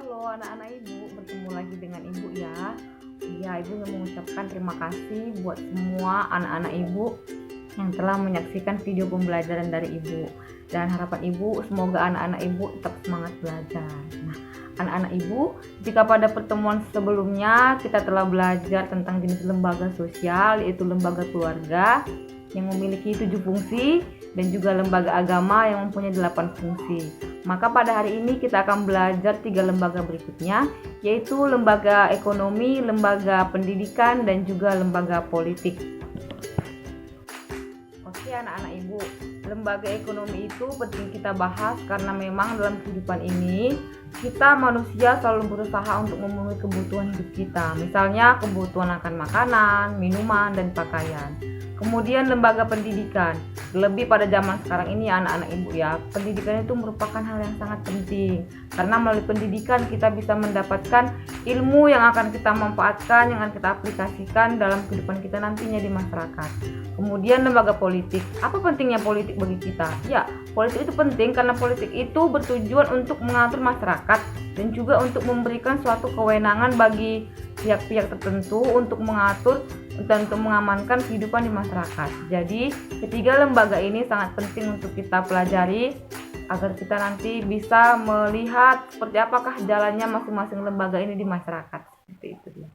Halo anak-anak ibu, bertemu lagi dengan ibu ya. Iya, ibu ingin mengucapkan terima kasih buat semua anak-anak ibu yang telah menyaksikan video pembelajaran dari ibu. Dan harapan ibu semoga anak-anak ibu tetap semangat belajar. Nah, anak-anak ibu, jika pada pertemuan sebelumnya kita telah belajar tentang jenis lembaga sosial, yaitu lembaga keluarga yang memiliki 7 fungsi dan juga lembaga agama yang mempunyai 8 fungsi. Maka pada hari ini kita akan belajar 3 lembaga berikutnya, yaitu lembaga ekonomi, lembaga pendidikan, dan juga lembaga politik. Oke anak-anak ibu, lembaga ekonomi itu penting kita bahas karena memang dalam kehidupan ini kita manusia selalu berusaha untuk memenuhi kebutuhan hidup kita. Misalnya kebutuhan akan makanan, minuman, dan pakaian. Kemudian lembaga pendidikan, lebih pada zaman sekarang ini anak-anak ibu ya, pendidikan itu merupakan hal yang sangat penting karena melalui pendidikan kita bisa mendapatkan ilmu yang akan kita manfaatkan, yang akan kita aplikasikan dalam kehidupan kita nantinya di masyarakat. Kemudian lembaga politik, apa pentingnya politik bagi kita? Ya, politik itu penting karena politik itu bertujuan untuk mengatur masyarakat dan juga untuk memberikan suatu kewenangan bagi pihak-pihak tertentu untuk mengatur dan untuk mengamankan kehidupan di masyarakat. Jadi, ketiga lembaga ini sangat penting untuk kita pelajari agar kita nanti bisa melihat seperti apakah jalannya masing-masing lembaga ini di masyarakat. Seperti itu dia.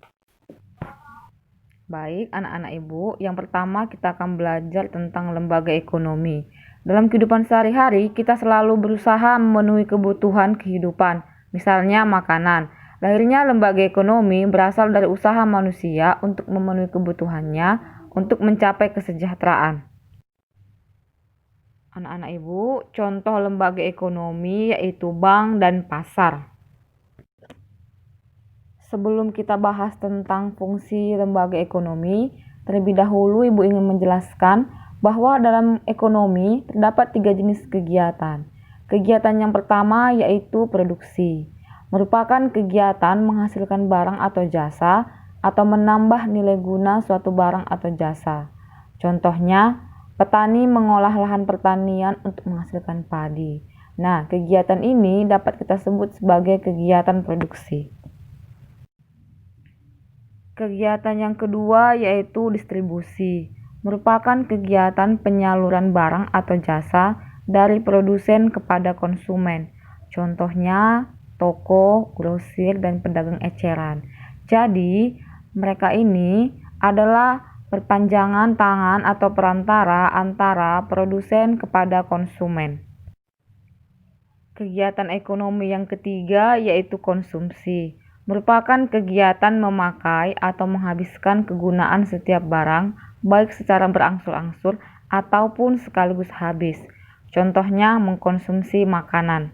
Baik, anak-anak ibu, yang pertama kita akan belajar tentang lembaga ekonomi. Dalam kehidupan sehari-hari, kita selalu berusaha memenuhi kebutuhan kehidupan, misalnya makanan. Lahirnya lembaga ekonomi berasal dari usaha manusia untuk memenuhi kebutuhannya untuk mencapai kesejahteraan. Anak-anak ibu, contoh lembaga ekonomi yaitu bank dan pasar. Sebelum kita bahas tentang fungsi lembaga ekonomi, terlebih dahulu ibu ingin menjelaskan bahwa dalam ekonomi terdapat 3 jenis kegiatan. Kegiatan yang pertama yaitu produksi. Merupakan kegiatan menghasilkan barang atau jasa atau menambah nilai guna suatu barang atau jasa. Contohnya, petani mengolah lahan pertanian untuk menghasilkan padi. Nah, kegiatan ini dapat kita sebut sebagai kegiatan produksi. Kegiatan yang kedua yaitu distribusi. Merupakan kegiatan penyaluran barang atau jasa dari produsen kepada konsumen. Contohnya, toko, grosir, dan pedagang eceran. Jadi, mereka ini adalah perpanjangan tangan atau perantara antara produsen kepada konsumen. Kegiatan ekonomi yang ketiga yaitu konsumsi. Merupakan kegiatan memakai atau menghabiskan kegunaan setiap barang, baik secara berangsur-angsur ataupun sekaligus habis. Contohnya, mengkonsumsi makanan.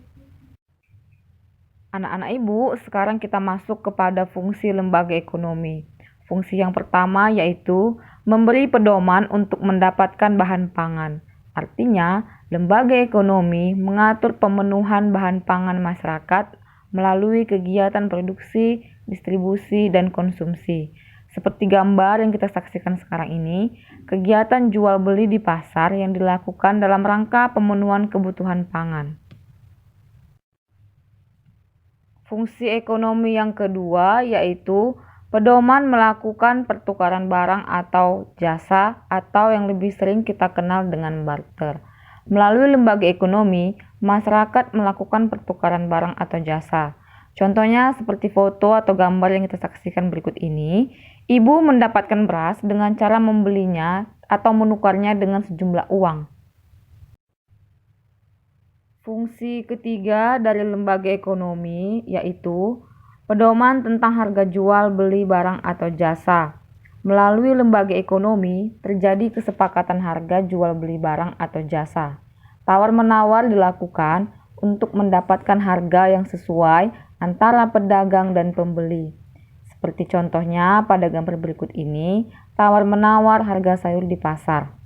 Anak-anak ibu, sekarang kita masuk kepada fungsi lembaga ekonomi. Fungsi yang pertama yaitu memberi pedoman untuk mendapatkan bahan pangan. Artinya, lembaga ekonomi mengatur pemenuhan bahan pangan masyarakat melalui kegiatan produksi, distribusi, dan konsumsi. Seperti gambar yang kita saksikan sekarang ini, kegiatan jual beli di pasar yang dilakukan dalam rangka pemenuhan kebutuhan pangan. Fungsi ekonomi yang kedua yaitu pedoman melakukan pertukaran barang atau jasa atau yang lebih sering kita kenal dengan barter. Melalui lembaga ekonomi, masyarakat melakukan pertukaran barang atau jasa. Contohnya seperti foto atau gambar yang kita saksikan berikut ini. Ibu mendapatkan beras dengan cara membelinya atau menukarnya dengan sejumlah uang. Fungsi ketiga dari lembaga ekonomi yaitu pedoman tentang harga jual beli barang atau jasa. Melalui lembaga ekonomi terjadi kesepakatan harga jual beli barang atau jasa. Tawar-menawar dilakukan untuk mendapatkan harga yang sesuai antara pedagang dan pembeli. Seperti contohnya pada gambar berikut ini, tawar-menawar harga sayur di pasar.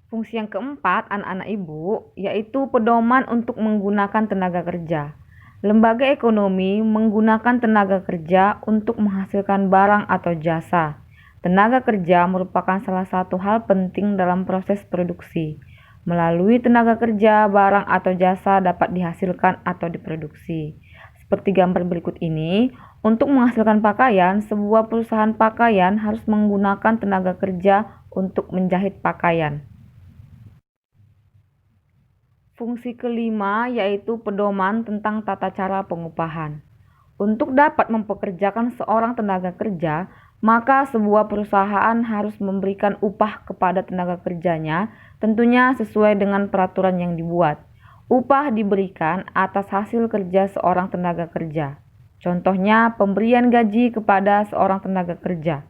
Fungsi yang keempat anak-anak ibu yaitu pedoman untuk menggunakan tenaga kerja. Lembaga ekonomi menggunakan tenaga kerja untuk menghasilkan barang atau jasa. Tenaga kerja merupakan salah satu hal penting dalam proses produksi. Melalui tenaga kerja, barang atau jasa dapat dihasilkan atau diproduksi. Seperti gambar berikut ini, untuk menghasilkan pakaian, sebuah perusahaan pakaian harus menggunakan tenaga kerja untuk menjahit pakaian. Fungsi kelima yaitu pedoman tentang tata cara pengupahan. Untuk dapat mempekerjakan seorang tenaga kerja, maka sebuah perusahaan harus memberikan upah kepada tenaga kerjanya, tentunya sesuai dengan peraturan yang dibuat. Upah diberikan atas hasil kerja seorang tenaga kerja. Contohnya, pemberian gaji kepada seorang tenaga kerja.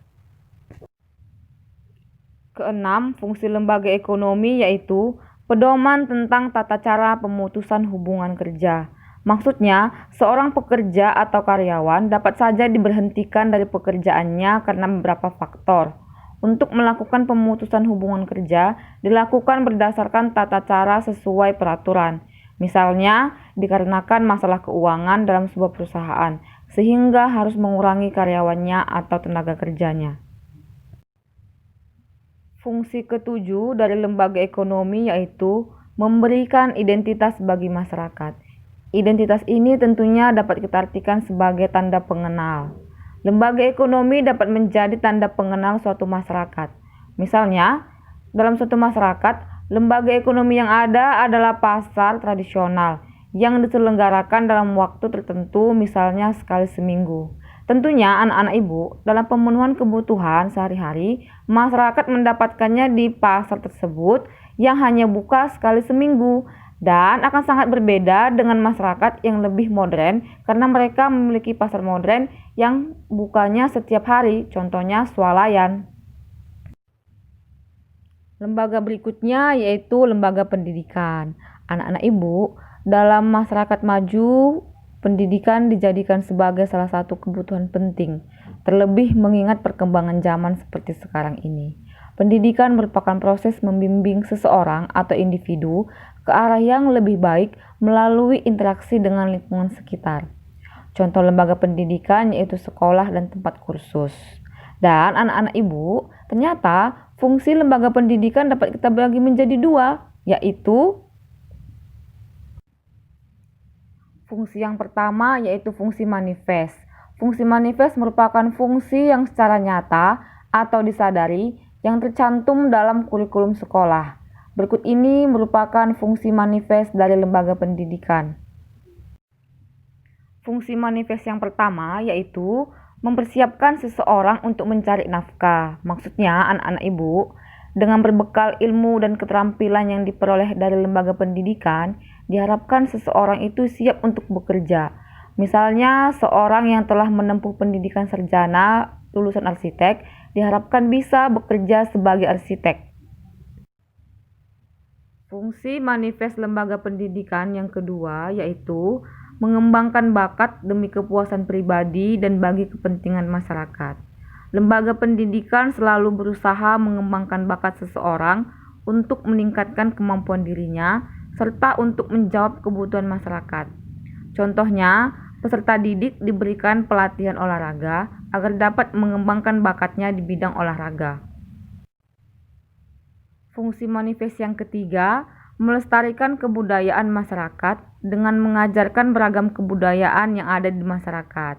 Keenam, fungsi lembaga ekonomi yaitu pedoman tentang tata cara pemutusan hubungan kerja. Maksudnya, seorang pekerja atau karyawan dapat saja diberhentikan dari pekerjaannya karena beberapa faktor. Untuk melakukan pemutusan hubungan kerja, dilakukan berdasarkan tata cara sesuai peraturan. Misalnya, dikarenakan masalah keuangan dalam sebuah perusahaan, sehingga harus mengurangi karyawannya atau tenaga kerjanya. Fungsi ketujuh dari lembaga ekonomi yaitu memberikan identitas bagi masyarakat. Identitas ini tentunya dapat kita artikan sebagai tanda pengenal. Lembaga ekonomi dapat menjadi tanda pengenal suatu masyarakat. Misalnya, dalam suatu masyarakat, lembaga ekonomi yang ada adalah pasar tradisional yang diselenggarakan dalam waktu tertentu, misalnya sekali seminggu. Tentunya anak-anak ibu, dalam pemenuhan kebutuhan sehari-hari, masyarakat mendapatkannya di pasar tersebut yang hanya buka sekali seminggu dan akan sangat berbeda dengan masyarakat yang lebih modern karena mereka memiliki pasar modern yang bukanya setiap hari, contohnya swalayan. Lembaga berikutnya yaitu lembaga pendidikan. Anak-anak ibu, dalam masyarakat maju, pendidikan dijadikan sebagai salah satu kebutuhan penting, terlebih mengingat perkembangan zaman seperti sekarang ini. Pendidikan merupakan proses membimbing seseorang atau individu ke arah yang lebih baik melalui interaksi dengan lingkungan sekitar. Contoh lembaga pendidikan yaitu sekolah dan tempat kursus. Dan anak-anak ibu, ternyata fungsi lembaga pendidikan dapat kita bagi menjadi dua, yaitu fungsi yang pertama yaitu fungsi manifest. Fungsi manifest merupakan fungsi yang secara nyata atau disadari yang tercantum dalam kurikulum sekolah. Berikut ini merupakan fungsi manifest dari lembaga pendidikan. Fungsi manifest yang pertama yaitu mempersiapkan seseorang untuk mencari nafkah. Maksudnya anak-anak ibu, dengan berbekal ilmu dan keterampilan yang diperoleh dari lembaga pendidikan, diharapkan seseorang itu siap untuk bekerja. Misalnya, seorang yang telah menempuh pendidikan sarjana lulusan arsitek diharapkan bisa bekerja sebagai arsitek. Fungsi manifest lembaga pendidikan yang kedua yaitu mengembangkan bakat demi kepuasan pribadi dan bagi kepentingan masyarakat. Lembaga pendidikan selalu berusaha mengembangkan bakat seseorang untuk meningkatkan kemampuan dirinya serta untuk menjawab kebutuhan masyarakat. Contohnya, peserta didik diberikan pelatihan olahraga agar dapat mengembangkan bakatnya di bidang olahraga. Fungsi manifest yang ketiga, melestarikan kebudayaan masyarakat dengan mengajarkan beragam kebudayaan yang ada di masyarakat.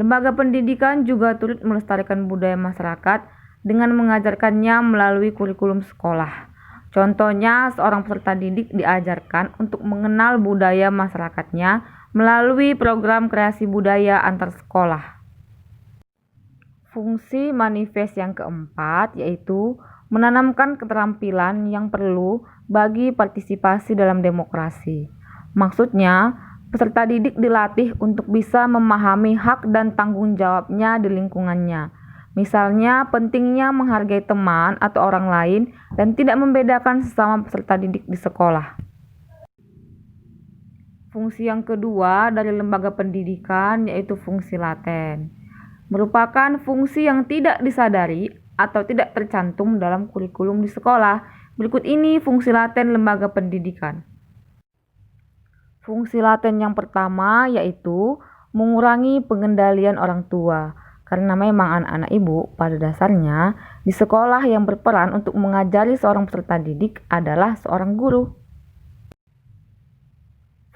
Lembaga pendidikan juga turut melestarikan budaya masyarakat dengan mengajarkannya melalui kurikulum sekolah. Contohnya, seorang peserta didik diajarkan untuk mengenal budaya masyarakatnya melalui program kreasi budaya antar sekolah. Fungsi manifest yang keempat yaitu menanamkan keterampilan yang perlu bagi partisipasi dalam demokrasi. Maksudnya, peserta didik dilatih untuk bisa memahami hak dan tanggung jawabnya di lingkungannya. Misalnya, pentingnya menghargai teman atau orang lain dan tidak membedakan sesama peserta didik di sekolah. Fungsi yang kedua dari lembaga pendidikan yaitu fungsi laten. Merupakan fungsi yang tidak disadari atau tidak tercantum dalam kurikulum di sekolah. Berikut ini fungsi laten lembaga pendidikan. Fungsi laten yang pertama yaitu mengurangi pengendalian orang tua. Karena memang anak-anak ibu pada dasarnya di sekolah yang berperan untuk mengajari seorang peserta didik adalah seorang guru.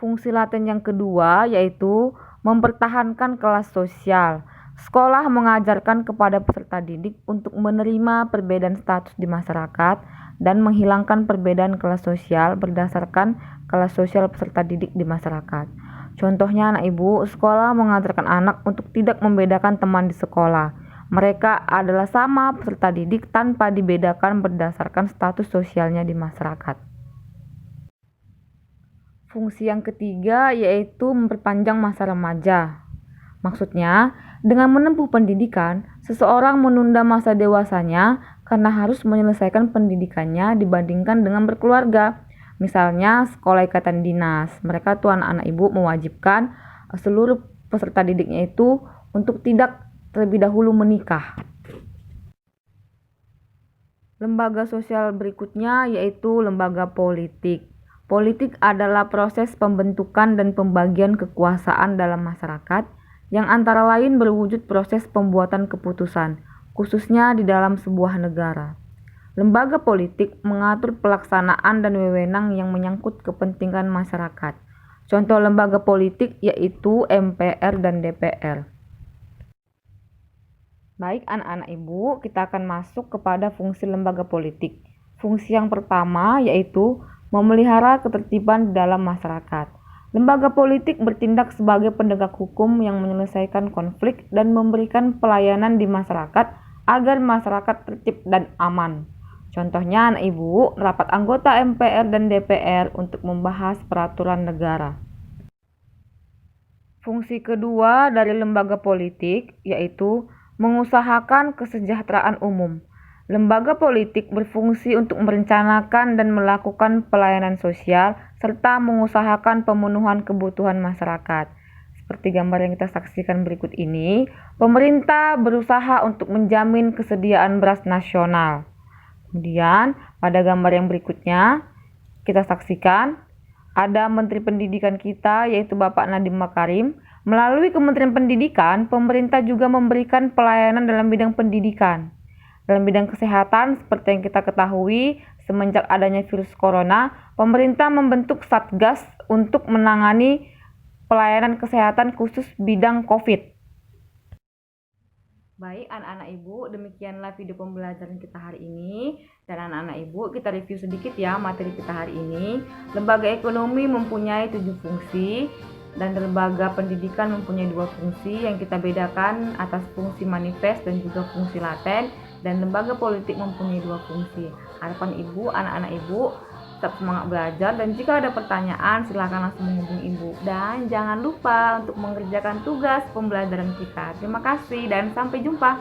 Fungsi laten yang kedua yaitu mempertahankan kelas sosial. Sekolah mengajarkan kepada peserta didik untuk menerima perbedaan status di masyarakat dan menghilangkan perbedaan kelas sosial berdasarkan kelas sosial peserta didik di masyarakat. Contohnya anak ibu, sekolah mengajarkan anak untuk tidak membedakan teman di sekolah. Mereka adalah sama peserta didik tanpa dibedakan berdasarkan status sosialnya di masyarakat. Fungsi yang ketiga yaitu memperpanjang masa remaja. Maksudnya, dengan menempuh pendidikan, seseorang menunda masa dewasanya karena harus menyelesaikan pendidikannya dibandingkan dengan berkeluarga. Misalnya, sekolah ikatan dinas, mereka tuh anak-anak ibu mewajibkan seluruh peserta didiknya itu untuk tidak terlebih dahulu menikah. Lembaga sosial berikutnya yaitu lembaga politik. Politik adalah proses pembentukan dan pembagian kekuasaan dalam masyarakat yang antara lain berwujud proses pembuatan keputusan, khususnya di dalam sebuah negara. Lembaga politik mengatur pelaksanaan dan wewenang yang menyangkut kepentingan masyarakat. Contoh lembaga politik yaitu MPR dan DPR. Baik anak-anak ibu, kita akan masuk kepada fungsi lembaga politik. Fungsi yang pertama yaitu memelihara ketertiban dalam masyarakat. Lembaga politik bertindak sebagai penegak hukum yang menyelesaikan konflik dan memberikan pelayanan di masyarakat agar masyarakat tertib dan aman. Contohnya anak ibu, rapat anggota MPR dan DPR untuk membahas peraturan negara. Fungsi kedua dari lembaga politik yaitu mengusahakan kesejahteraan umum. Lembaga politik berfungsi untuk merencanakan dan melakukan pelayanan sosial serta mengusahakan pemenuhan kebutuhan masyarakat. Seperti gambar yang kita saksikan berikut ini, pemerintah berusaha untuk menjamin kesediaan beras nasional. Kemudian, pada gambar yang berikutnya, kita saksikan ada Menteri Pendidikan kita yaitu Bapak Nadiem Makarim. Melalui Kementerian Pendidikan, pemerintah juga memberikan pelayanan dalam bidang pendidikan. Dalam bidang kesehatan, seperti yang kita ketahui, semenjak adanya virus corona, pemerintah membentuk Satgas untuk menangani pelayanan kesehatan khusus bidang COVID. Baik anak-anak ibu, demikianlah video pembelajaran kita hari ini. Dan anak-anak ibu, kita review sedikit ya materi kita hari ini. Lembaga ekonomi mempunyai 7 fungsi dan lembaga pendidikan mempunyai 2 fungsi yang kita bedakan atas fungsi manifest dan juga fungsi laten. Dan lembaga politik mempunyai 2 fungsi. Harapan ibu, anak-anak ibu tetap semangat belajar, dan jika ada pertanyaan silakan langsung menghubungi ibu. Dan jangan lupa untuk mengerjakan tugas pembelajaran kita. Terima kasih dan sampai jumpa.